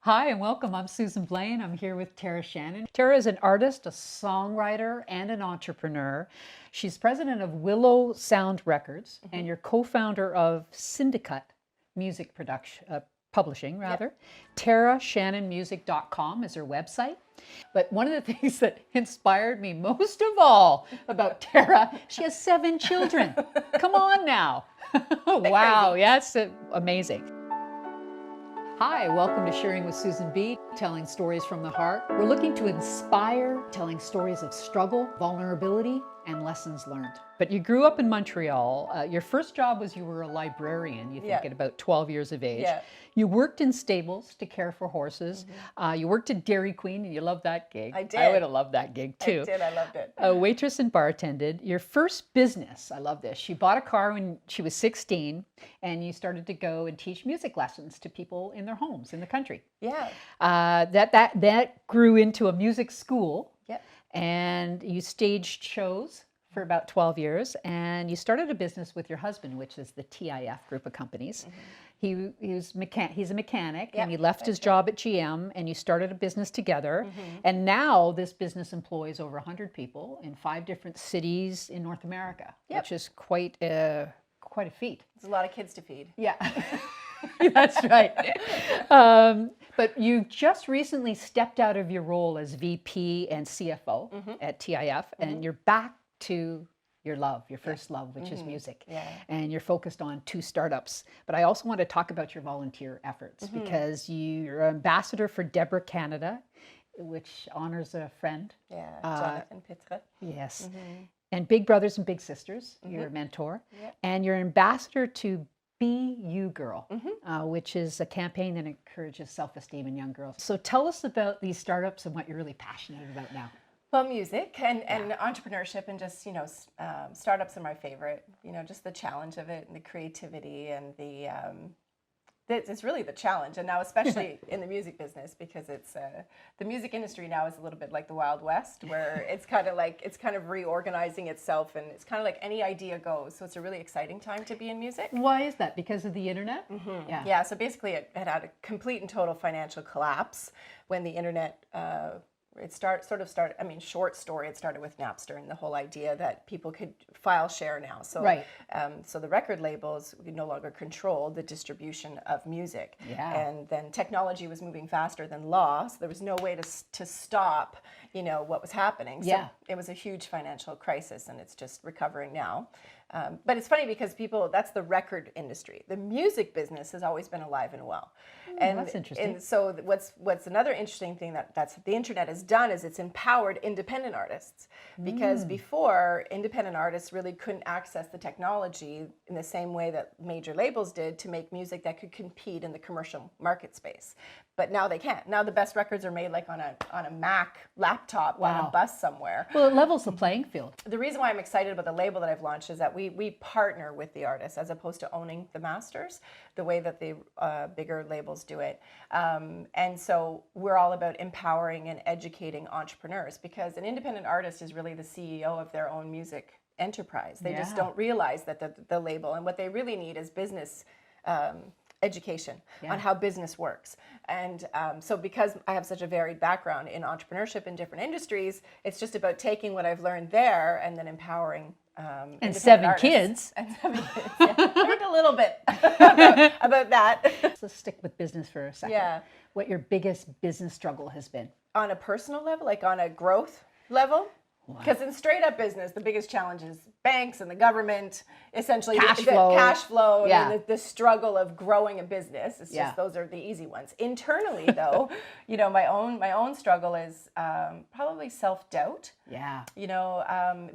Hi and welcome. I'm Susan Blaine. I'm here with Tara Shannon. Tara is an artist, a songwriter, and an entrepreneur. She's president of Willow Sound Records and you're co-founder of Syndicate Music Publishing, rather. Yep. TaraShannonMusic.com is her website. But one of the things that inspired me most of all about Tara, she has 7 children. Come on now. Wow, yeah, it's amazing. Hi, welcome to Sharing with Susan B, telling stories from the heart. We're looking to inspire, telling stories of struggle, vulnerability, and lessons learned. But you grew up in Montreal. Your first job was you were a librarian, you think, at about 12 years of age. Yeah. You worked in stables to care for horses. You worked at Dairy Queen, and you loved that gig. I did. I would have loved that gig, too. I did. I loved it. A waitress and bartended. Your first business, I love this. She bought a car when she was 16, and you started to go and teach music lessons to people in their homes in the country. Yeah. That grew into a music school. Yep. And you staged shows for about 12 years, and you started a business with your husband, which is the TIF group of companies. He's a mechanic, and he left his job at GM, and you started a business together. And now this business employs over 100 people in 5 different cities in North America, which is quite a feat. There's a lot of kids to feed. Yeah. That's right. But you just recently stepped out of your role as VP and CFO at TIF, and you're back to your love, your first love, which is music. Yeah. And you're focused on 2 startups. But I also want to talk about your volunteer efforts because you're an ambassador for Deborah Canada, which honors a friend. Yeah, Jonathan Pitre. Yes. And Big Brothers and Big Sisters, you're a mentor. Yep. And you're an ambassador to Be You Girl, which is a campaign that encourages self-esteem in young girls. So tell us about these startups and what you're really passionate about now. Well, music and entrepreneurship and just, startups are my favorite. Just the challenge of it and the creativity and it's really the challenge. And now especially in the music business, because it's the music industry now is a little bit like the Wild West, where it's kind of reorganizing itself, and it's kind of like any idea goes. So it's a really exciting time to be in music. Why is that? Because of the internet? Yeah, so basically it had a complete and total financial collapse when the internet short story, it started with Napster and the whole idea that people could file share now. So, so the record labels no longer controlled the distribution of music. Yeah. And then technology was moving faster than law, so there was no way to stop, what was happening. So it was a huge financial crisis, and it's just recovering now. But it's funny because that's the record industry. The music business has always been alive and well. And that's interesting. And so what's another interesting thing that's the internet has done is it's empowered independent artists. Because before, independent artists really couldn't access the technology in the same way that major labels did to make music that could compete in the commercial market space. But now they can. Now the best records are made like on a Mac laptop on a bus somewhere. Well, it levels the playing field. The reason why I'm excited about the label that I've launched is that we partner with the artists as opposed to owning the masters, the way that the bigger labels do it. And so we're all about empowering and educating entrepreneurs, because an independent artist is really the CEO of their own music enterprise. They just don't realize that the label, and what they really need is business education on how business works. And so because I have such a varied background in entrepreneurship in different industries, it's just about taking what I've learned there and then empowering and 7 artists. kids. And 7 kids, yeah. Learned a little bit about that. Let's stick with business for a second. Yeah. What your biggest business struggle has been? On a personal level, like on a growth level? Because in straight up business, the biggest challenge is banks and the government, essentially cash flow, yeah. and the struggle of growing a business. It's just those are the easy ones. Internally, though, my own struggle is probably self-doubt. Yeah.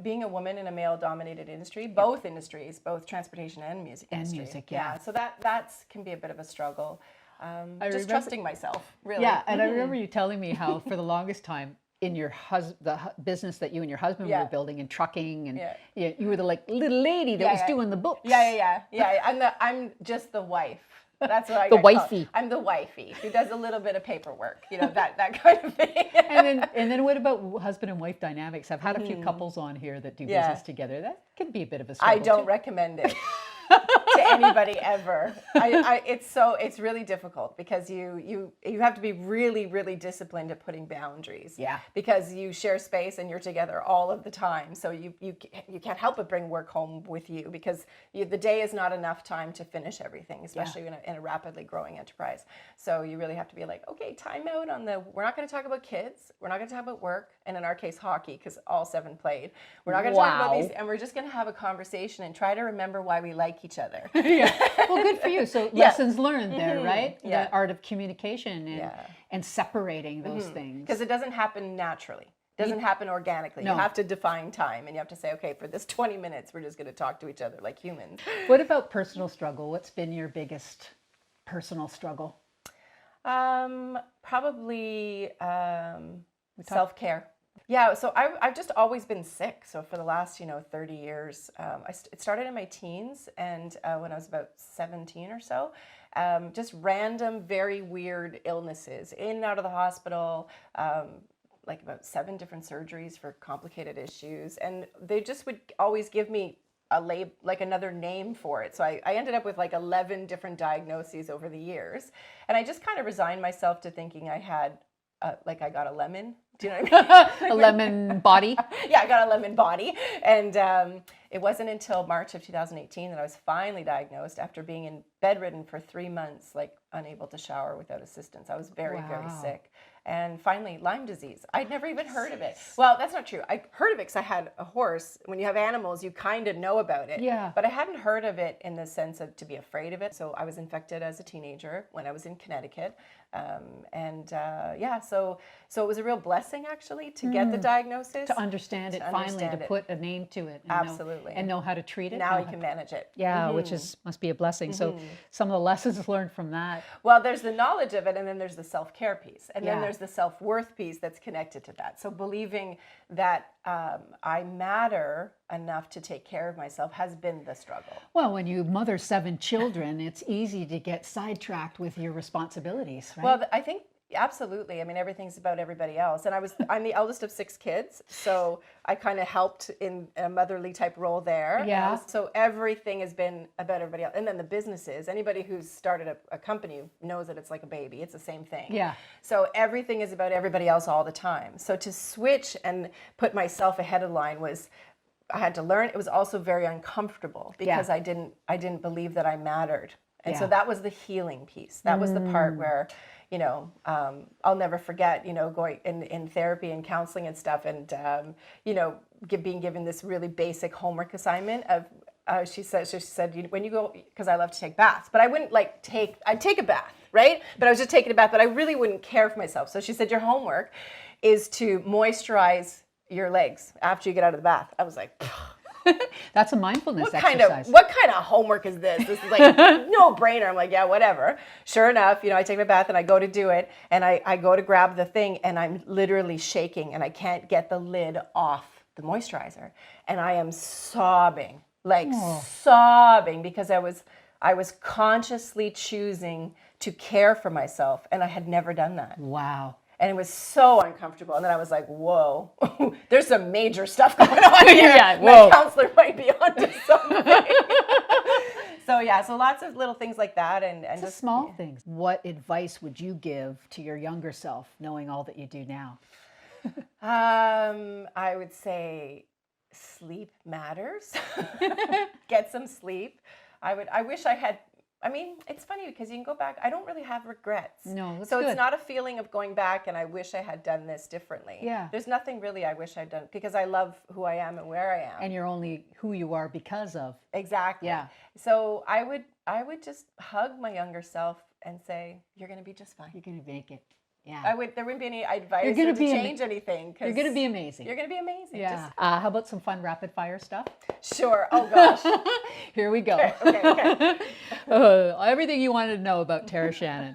Being a woman in a male-dominated industry, both industries, both transportation and music industry. And music, yeah. So that can be a bit of a struggle. Trusting myself, really. Yeah, and I remember you telling me how for the longest time, in your the business that you and your husband were building in trucking, and you were the little lady that was doing the books. Yeah. I'm just the wife. That's what I the got wifey. Called. I'm the wifey who does a little bit of paperwork, that kind of thing. and then what about husband and wife dynamics? I've had a few couples on here that do business together. That can be a bit of a struggle. I don't recommend it. to anybody ever. It's really difficult because you have to be really, really disciplined at putting boundaries. Yeah. Because you share space and you're together all of the time. So you can't help but bring work home with you because the day is not enough time to finish everything, especially in a rapidly growing enterprise. So you really have to be like, okay, time out we're not going to talk about kids. We're not going to talk about work. And in our case, hockey, because all 7 played. We're not going to talk about these, and we're just going to have a conversation and try to remember why we like each other. Yeah. Well, good for you. So lessons learned there, right? Yeah. The art of communication and separating those things. Because it doesn't happen naturally. It doesn't happen organically. No. You have to define time, and you have to say, okay, for this 20 minutes, we're just going to talk to each other like humans. What about personal struggle? What's been your biggest personal struggle? Probably self-care. Yeah, so I've just always been sick. So for the last 30 years, it started in my teens, and when I was about 17 or so, just random, very weird illnesses, in and out of the hospital, like about 7 different surgeries for complicated issues, and they just would always give me like another name for it. So I ended up with like 11 different diagnoses over the years, and I just kind of resigned myself to thinking I had like I got a lemon. Do you know what I mean? A lemon body? Yeah, I got a lemon body. And it wasn't until March of 2018 that I was finally diagnosed after being bedridden for 3 months, like unable to shower without assistance. I was very, very sick. And finally, Lyme disease. I'd never even heard of it. Well, that's not true. I heard of it because I had a horse. When you have animals, you kind of know about it. Yeah. But I hadn't heard of it in the sense of to be afraid of it. So I was infected as a teenager when I was in Connecticut. So it was a real blessing actually to get the diagnosis. To understand it finally, to put a name to it. Absolutely. And know how to treat it. Now you can manage it. Yeah, which must be a blessing. So some of the lessons learned from that. Well, there's the knowledge of it, and then there's the self-care piece. And then there's the self-worth piece that's connected to that. So believing that I matter enough to take care of myself has been the struggle. Well, when you mother 7 children, it's easy to get sidetracked with your responsibilities, right? Well, I think absolutely. I mean, everything's about everybody else. And I'm the eldest of 6 kids, so I kind of helped in a motherly type role there. Yeah. So everything has been about everybody else. And then the businesses, anybody who's started a company knows that it's like a baby. It's the same thing. Yeah. So everything is about everybody else all the time. So to switch and put myself ahead of the line I had to learn. It was also very uncomfortable because I didn't believe that I mattered. And so that was the healing piece. That was the part where, I'll never forget, going in therapy and counseling and stuff, and being given this really basic homework assignment of. She said, when you go, because I love to take baths, but I wouldn't I'd take a bath, right? But I was just taking a bath, but I really wouldn't care for myself. So she said, your homework is to moisturize your legs after you get out of the bath. I was like, that's a mindfulness exercise. What kind of homework is this? This is like no brainer. I'm like, yeah, whatever. Sure enough, I take my bath and I go to do it, and I go to grab the thing, and I'm literally shaking, and I can't get the lid off the moisturizer, and I am sobbing, sobbing, because I was consciously choosing to care for myself, and I had never done that. Wow. And it was so uncomfortable. And then I was like, whoa, there's some major stuff going on here. Yeah, whoa. My counselor might be onto something. So lots of little things like that. And just small things. What advice would you give to your younger self, knowing all that you do now? I would say sleep matters. Get some sleep. I wish I had. I mean, it's funny because you can go back. I don't really have regrets. No, that's so good. It's not a feeling of going back and I wish I had done this differently. Yeah. There's nothing really I wish I'd done because I love who I am and where I am. And you're only who you are because of. Exactly. Yeah. So I would just hug my younger self and say, you're going to be just fine. You're going to make it. Yeah. There wouldn't be any advice to change anything. You're going to be amazing. You're going to be amazing. Yeah. How about some fun rapid fire stuff? Sure. Oh, gosh. Here we go. Okay. Everything you wanted to know about Tara Shannon.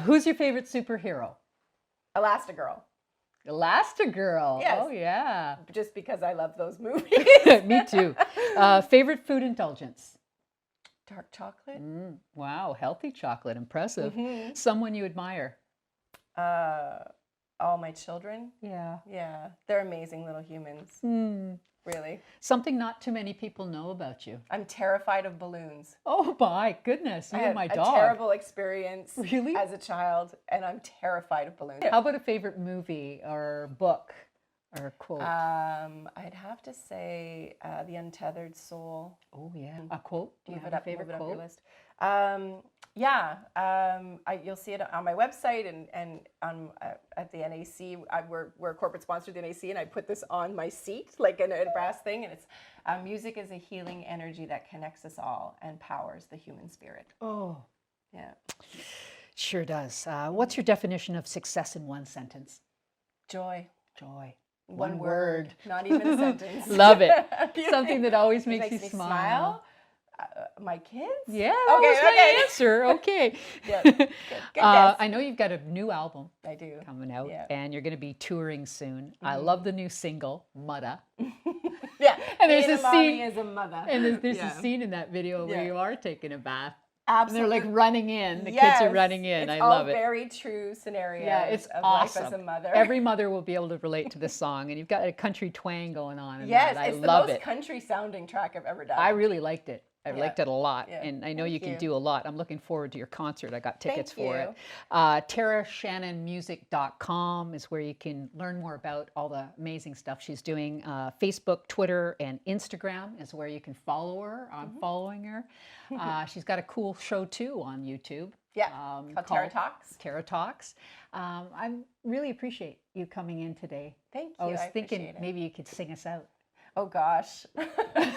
Who's your favorite superhero? Elastigirl. Elastigirl. Yes. Oh, yeah. Just because I love those movies. Me too. Favorite food indulgence? Dark chocolate. Wow. Healthy chocolate. Impressive. Mm-hmm. Someone you admire? All my children. Yeah. Yeah. They're amazing little humans. really. Something not too many people know about you. I'm terrified of balloons. Oh my goodness, you I and had my a dog. terrible experience Really? as a child, and I'm terrified of balloons. How about a favorite movie or book or quote? I'd have to say The Untethered Soul. Oh yeah, a quote. Do you Move have it a up, favorite move it up your quote? list. You'll see it on my website and on at the NAC. We're a corporate sponsor of the NAC, and I put this on my seat like in a brass thing, and it's music is a healing energy that connects us all and powers the human spirit. Oh, Yeah, sure does. What's your definition of success in one sentence? joy. Joy. One word, not even a sentence. Love it. Something that always makes you me smile. My kids? Yeah, that was my answer. Okay. Yeah, good guess. I know you've got a new album I do. coming out, Yeah. and you're going to be touring soon. I love the new single, Mutta. Yeah, And there's being a a mommy scene- as a mother. And there's Yeah. a scene in that video where Yeah. you are taking a bath. Absolutely. And they're like running in. The kids are running in. It's I all love it. very true scenarios Yeah, it's of awesome. life as a mother. Every mother will be able to relate to this song, and you've got a country twang going on. In yes, that. I it's the love most it. country sounding track I've ever done. I really liked it. I Yeah. liked it a lot, Yeah. and I know Thank you can you. do a lot. I'm looking forward to your concert. I got tickets Thank for you. it. TaraShannonmusic.com is where you can learn more about all the amazing stuff she's doing. Facebook, Twitter, and Instagram is where you can follow her. I'm following her. She's got a cool show too on YouTube. Yeah, called Tara Talks. Tara Talks. I really appreciate you coming in today. Thank you. I was thinking appreciate it. maybe you could sing us out. Oh gosh,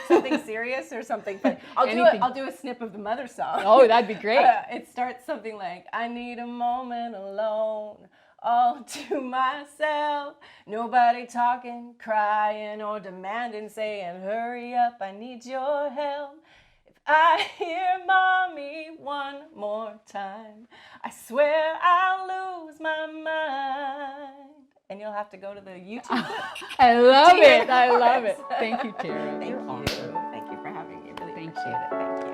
something serious or something fun. Anything. I'll do a snip of the mother song. Oh, that'd be great. It starts something like, I need a moment alone, all to myself. Nobody talking, crying, or demanding, saying, hurry up, I need your help. If I hear mommy one more time, I swear I'll lose my mind. And you'll have to go to the YouTube. I love hear it. the I love it. chorus. Thank you, Tara. Thank You're you. awesome. Thank you for having me. Really Thank appreciate you. it. Thank you.